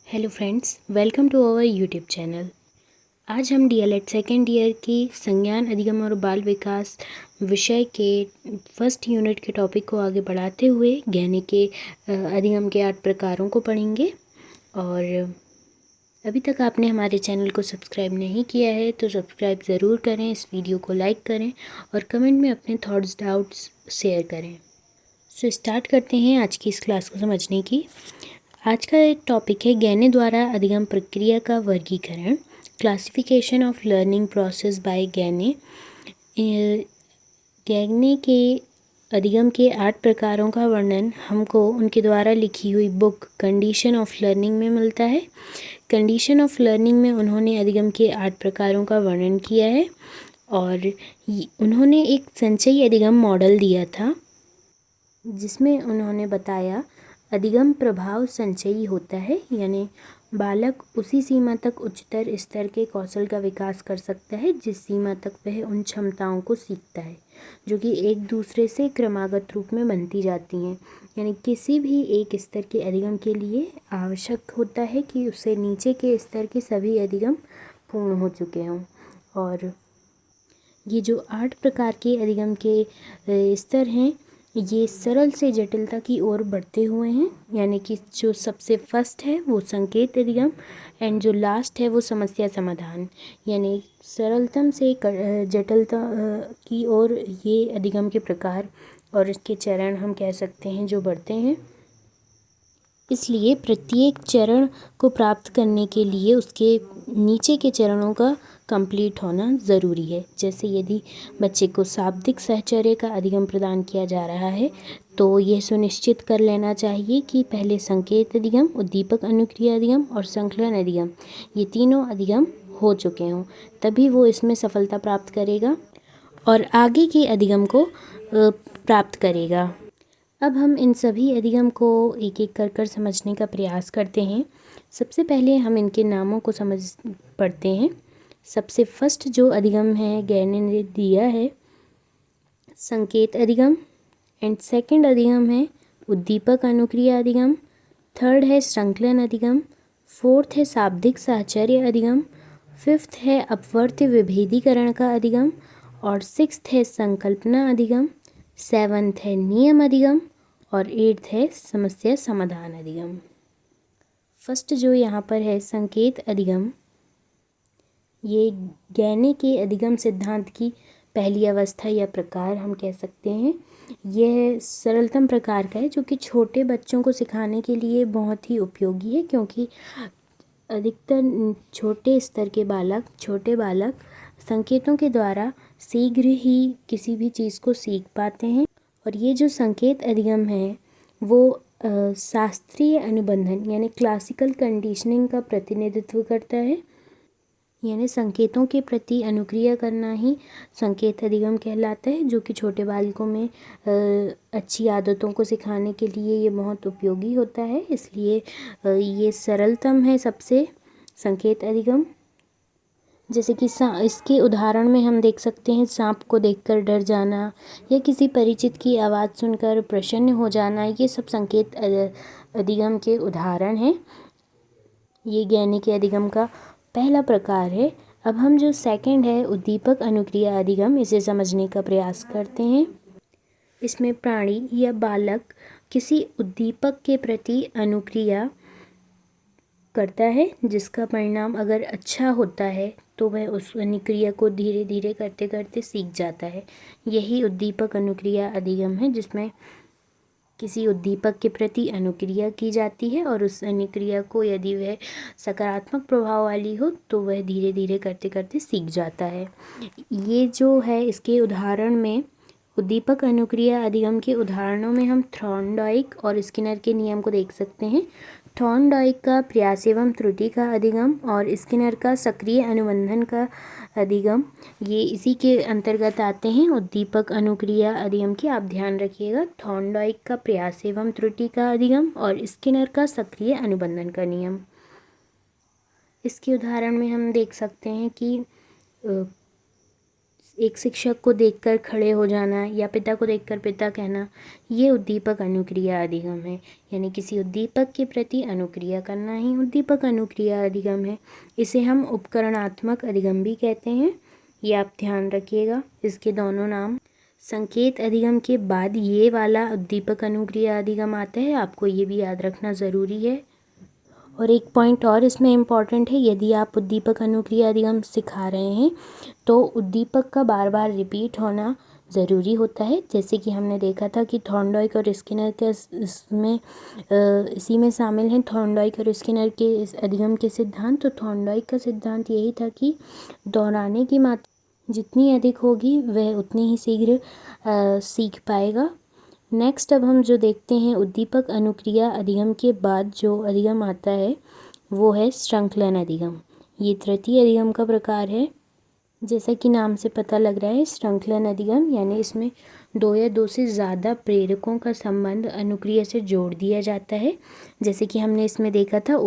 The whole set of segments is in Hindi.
Hello friends, welcome to our YouTube channel. आज हम डीएलएड सेकेंड ईयर की संज्ञान अधिगम और बाल विकास विषय के फर्स्ट यूनिट के टॉपिक को आगे बढ़ाते हुए गहने के अधिगम के 8 प्रकारों को पढ़ेंगे। और अभी तक आपने हमारे चैनल को सब्सक्राइब नहीं किया है तो सब्सक्राइब ज़रूर करें, इस वीडियो को लाइक करें और कमेंट में अपने थॉट्स डाउट्स शेयर करें। सो स्टार्ट करते हैं आज की इस क्लास को समझने की। आज का एक टॉपिक है गहने द्वारा अधिगम प्रक्रिया का वर्गीकरण, classification of learning process by गहने। गहने के अधिगम के 8 प्रकारों का वर्णन हमको उनके द्वारा लिखी हुई बुक कंडीशन ऑफ लर्निंग में मिलता है। कंडीशन ऑफ लर्निंग में उन्होंने अधिगम के 8 प्रकारों का वर्णन किया है और उन्होंने एक संचयी अधिगम मॉडल दिया था जिसमें उन्होंने बताया अधिगम प्रभाव संचयी होता है, यानी बालक उसी सीमा तक उच्चतर स्तर के कौशल का विकास कर सकता है जिस सीमा तक वह उन क्षमताओं को सीखता है जो कि एक दूसरे से क्रमागत रूप में बनती जाती हैं। यानी किसी भी एक स्तर के अधिगम के लिए आवश्यक होता है कि उससे नीचे के स्तर के सभी अधिगम पूर्ण हो चुके हों। और ये जो 8 प्रकार के अधिगम के स्तर हैं ये सरल से जटिलता की ओर बढ़ते हुए हैं, यानी कि जो सबसे फर्स्ट है वो संकेत अधिगम एंड जो लास्ट है वो समस्या समाधान, यानी सरलतम से जटिलता की ओर ये अधिगम के प्रकार और इसके चरण हम कह सकते हैं जो बढ़ते हैं। इसलिए प्रत्येक चरण को प्राप्त करने के लिए उसके नीचे के चरणों का कंप्लीट होना ज़रूरी है। जैसे यदि बच्चे को शाब्दिक साहचर्य का अधिगम प्रदान किया जा रहा है तो यह सुनिश्चित कर लेना चाहिए कि पहले संकेत अधिगम, उद्दीपक अनुक्रिया अधिगम और संकलन अधिगम ये तीनों अधिगम हो चुके हों, तभी वो इसमें सफलता प्राप्त करेगा और आगे के अधिगम को प्राप्त करेगा। अब हम इन सभी अधिगम को एक एक कर समझने का प्रयास करते हैं। सबसे पहले हम इनके नामों को पढ़ते हैं। सबसे फर्स्ट जो अधिगम है गहने ने दिया है संकेत अधिगम, एंड सेकंड अधिगम है उद्दीपक अनुक्रिया अधिगम, थर्ड है संकलन अधिगम, फोर्थ है शाब्दिक साहचर्य अधिगम, फिफ्थ है अपवर्त्य विभेदीकरण का अधिगम और सिक्स्थ है संकल्पना अधिगम, सेवन्थ है नियम अधिगम और एट्थ है समस्या समाधान अधिगम। फर्स्ट जो यहाँ पर है संकेत अधिगम, ये गहने के अधिगम सिद्धांत की पहली अवस्था या प्रकार हम कह सकते हैं। यह सरलतम प्रकार का है जो कि छोटे बच्चों को सिखाने के लिए बहुत ही उपयोगी है, क्योंकि अधिकतर छोटे बालक संकेतों के द्वारा शीघ्र ही किसी भी चीज़ को सीख पाते हैं। और ये जो संकेत अधिगम है वो शास्त्रीय अनुबंधन यानी क्लासिकल कंडीशनिंग का प्रतिनिधित्व करता है, यानी संकेतों के प्रति अनुक्रिया करना ही संकेत अधिगम कहलाता है, जो कि छोटे बालकों में अच्छी आदतों को सिखाने के लिए ये बहुत उपयोगी होता है। इसलिए ये सरलतम है सबसे संकेत अधिगम। जैसे कि इसके उदाहरण में हम देख सकते हैं सांप को देखकर डर जाना या किसी परिचित की आवाज़ सुनकर प्रसन्न हो जाना, ये सब संकेत अधिगम के उदाहरण हैं। ये गहने के अधिगम का पहला प्रकार है। अब हम जो सेकंड है उद्दीपक अनुक्रिया अधिगम, इसे समझने का प्रयास करते हैं। इसमें प्राणी या बालक किसी उद्दीपक के प्रति अनुक्रिया करता है जिसका परिणाम अगर अच्छा होता है तो वह उस अनुक्रिया को धीरे धीरे करते करते सीख जाता है। यही उद्दीपक अनुक्रिया अधिगम है जिसमें किसी उद्दीपक के प्रति अनुक्रिया की जाती है और उस अनुक्रिया को यदि वह सकारात्मक प्रभाव वाली हो तो वह धीरे धीरे करते करते सीख जाता है। ये जो है इसके उदाहरण में उद्दीपक अनुक्रिया अधिगम के उदाहरणों में हम थॉर्नडाइक और स्किनर के नियम को देख सकते हैं। थॉर्नडाइक का प्रयास एवं त्रुटि का अधिगम और स्किनर का सक्रिय अनुबंधन का अधिगम ये इसी के अंतर्गत आते हैं उद्दीपक अनुक्रिया अधिगम की। आप ध्यान रखिएगा, थॉर्नडाइक का प्रयास एवं त्रुटि का अधिगम और स्किनर का सक्रिय अनुबंधन का नियम। इसके उदाहरण में हम देख सकते हैं कि एक शिक्षक को देखकर खड़े हो जाना या पिता को देखकर पिता कहना, ये उद्दीपक अनुक्रिया अधिगम है। यानी किसी उद्दीपक के प्रति अनुक्रिया करना ही उद्दीपक अनुक्रिया अधिगम है। इसे हम उपकरणात्मक अधिगम भी कहते हैं। ये आप ध्यान रखिएगा। इसके दोनों नाम, संकेत अधिगम के बाद ये वाला उद्दीपक अनुक्रिया अधिगम आता है, आपको ये भी याद रखना ज़रूरी है। और एक पॉइंट और इसमें इम्पॉर्टेंट है, यदि आप उद्दीपक अनुक्रिया अधिगम सिखा रहे हैं तो उद्दीपक का बार बार रिपीट होना ज़रूरी होता है। जैसे कि हमने देखा था कि थॉर्नडाइक और स्किनर के इसी में शामिल हैं थॉर्नडाइक और स्किनर के इस अधिगम के सिद्धांत। तो थॉर्नडाइक का सिद्धांत यही था कि दोहराने की मात्रा जितनी अधिक होगी वह उतनी ही शीघ्र सीख पाएगा। नेक्स्ट अब हम जो देखते हैं उद्दीपक अनुक्रिया अधिगम के बाद जो अधिगम आता है वो है श्रृंखलन अधिगम। ये तृतीय अधिगम का प्रकार है। जैसा कि नाम से पता लग रहा है, श्रृंखलन अधिगम यानी इसमें दो या दो से ज़्यादा प्रेरकों का संबंध अनुक्रिया से जोड़ दिया जाता है। जैसे कि हमने इसमें देखा था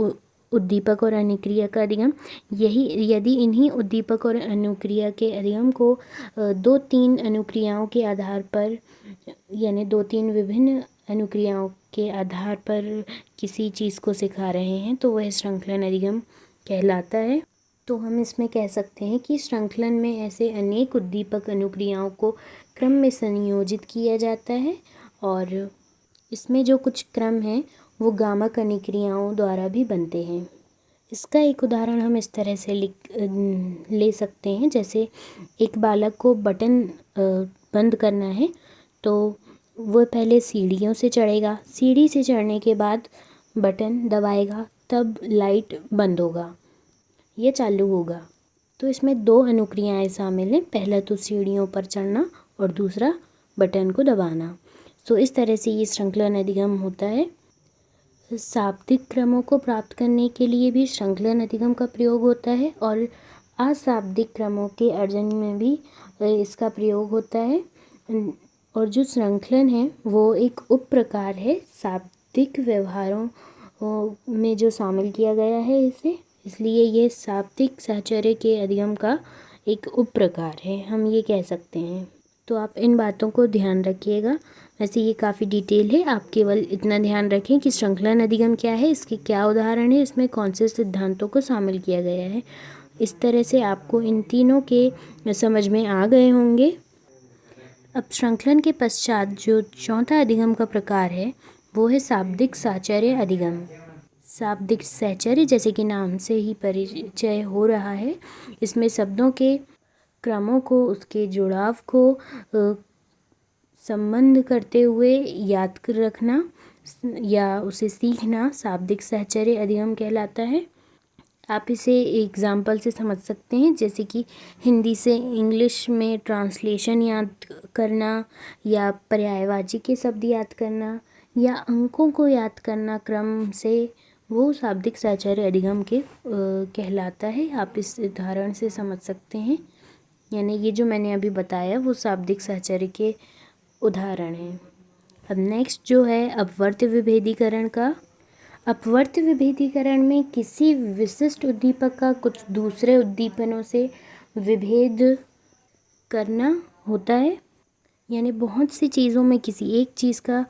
उद्दीपक और अनुक्रिया का अधिगम। यदि इन्हीं उद्दीपक और अनुक्रिया के अधिगम को 2-3 अनुक्रियाओं के आधार पर यानी 2-3 विभिन्न अनुक्रियाओं के आधार पर किसी चीज़ को सिखा रहे हैं तो वह श्रृंखलन अधिगम कहलाता है। तो हम इसमें कह सकते हैं कि श्रृंखलन में ऐसे अनेक उद्दीपक अनुक्रियाओं को क्रम में संयोजित किया जाता है और इसमें जो कुछ क्रम हैं वो गामक अनुक्रियाओं द्वारा भी बनते हैं। इसका एक उदाहरण हम इस तरह से ले सकते हैं, जैसे एक बालक को बटन बंद करना है तो वह पहले सीढ़ियों से चढ़ेगा, सीढ़ी से चढ़ने के बाद बटन दबाएगा, तब लाइट बंद होगा, ये चालू होगा। तो इसमें 2 अनुक्रियाएं शामिल हैं, पहला तो सीढ़ियों पर चढ़ना और दूसरा बटन को दबाना। तो इस तरह से ये श्रृंखलन अधिगम होता है। शाब्दिक क्रमों को प्राप्त करने के लिए भी श्रृंखलन अधिगम का प्रयोग होता है और अशाब्दिक क्रमों के अर्जन में भी इसका प्रयोग होता है। और जो श्रृंखलन है वो एक उप प्रकार है शाब्दिक व्यवहारों में जो शामिल किया गया है इसे, इसलिए ये शाब्दिक साहचर्य के अधिगम का एक उप प्रकार है, हम ये कह सकते हैं। तो आप इन बातों को ध्यान रखिएगा। वैसे ये काफ़ी डिटेल है, आप केवल इतना ध्यान रखें कि श्रृंखलन अधिगम क्या है, इसके क्या उदाहरण है, इसमें कौन से सिद्धांतों को शामिल किया गया है। इस तरह से आपको इन तीनों के समझ में आ गए होंगे। अब श्रृंखलन के पश्चात जो चौथा अधिगम का प्रकार है वो है शाब्दिक साहचर्य अधिगम। शाब्दिक साहचर्य जैसे कि नाम से ही परिचय हो रहा है, इसमें शब्दों के क्रमों को, उसके जुड़ाव को संबंध करते हुए याद कर रखना या उसे सीखना शाब्दिक साहचर्य अधिगम कहलाता है। आप इसे एग्जाम्पल से समझ सकते हैं, जैसे कि हिंदी से इंग्लिश में ट्रांसलेशन याद करना या पर्यायवाची के शब्द याद करना या अंकों को याद करना क्रम से, वो शाब्दिक साहचर्य अधिगम के कहलाता है। आप इस उदाहरण से समझ सकते हैं, यानी ये जो मैंने अभी बताया वो शाब्दिक साहचर्य के उदाहरण हैं। अब नेक्स्ट जो है अपवर्त्य विभेदीकरण का। अपवर्त्य विभेदीकरण में किसी विशिष्ट उद्दीपक का कुछ दूसरे उद्दीपनों से विभेद करना होता है, यानी बहुत सी चीज़ों में किसी एक चीज़ का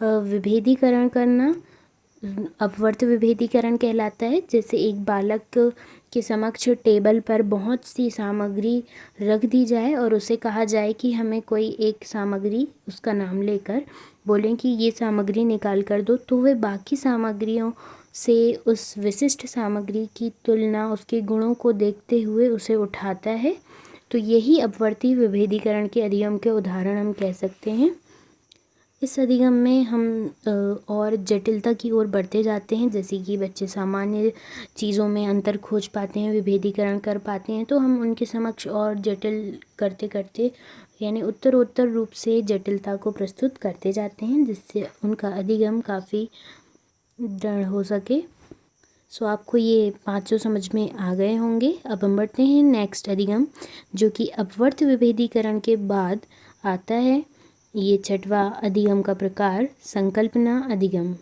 विभेदीकरण करना अपवर्त्य विभेदीकरण कहलाता है। जैसे एक बालक के समक्ष टेबल पर बहुत सी सामग्री रख दी जाए और उसे कहा जाए कि हमें कोई एक सामग्री, उसका नाम लेकर बोलें कि ये सामग्री निकाल कर दो, तो वह बाकी सामग्रियों से उस विशिष्ट सामग्री की तुलना उसके गुणों को देखते हुए उसे उठाता है। तो यही अपवर्ती विभेदीकरण के अधिगम के उदाहरण हम कह सकते हैं। इस अधिगम में हम और जटिलता की ओर बढ़ते जाते हैं, जैसे कि बच्चे सामान्य चीज़ों में अंतर खोज पाते हैं, विभेदीकरण कर पाते हैं, तो हम उनके समक्ष और जटिल करते करते यानी उत्तरोत्तर रूप से जटिलता को प्रस्तुत करते जाते हैं, जिससे उनका अधिगम काफ़ी दृढ़ हो सके। सो आपको ये 5 समझ में आ गए होंगे। अब हम बढ़ते हैं नेक्स्ट अधिगम, जो कि अपवर्त्य विभेदीकरण के बाद आता है। ये 6वां अधिगम का प्रकार संकल्पना अधिगम।